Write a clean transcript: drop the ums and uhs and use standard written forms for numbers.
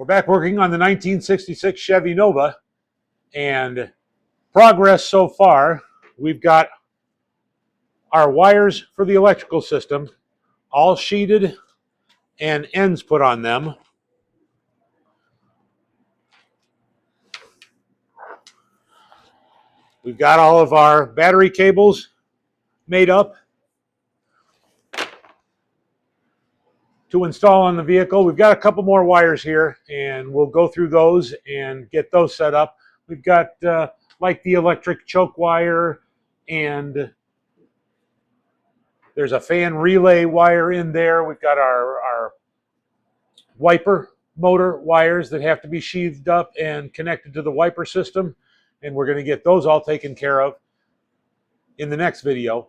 back working on the 1966 Chevy Nova, and progress so far. We've got our wires for the electrical system all sheeted and ends put on them. We've got all of our battery cables made up to install on the vehicle. We've got a couple more wires here, and we'll go through those and get those set up. We've got like the electric choke wire, and there's a fan relay wire in there. We've got our wiper motor wires that have to be sheathed up and connected to the wiper system, and we're going to get those all taken care of in the next video.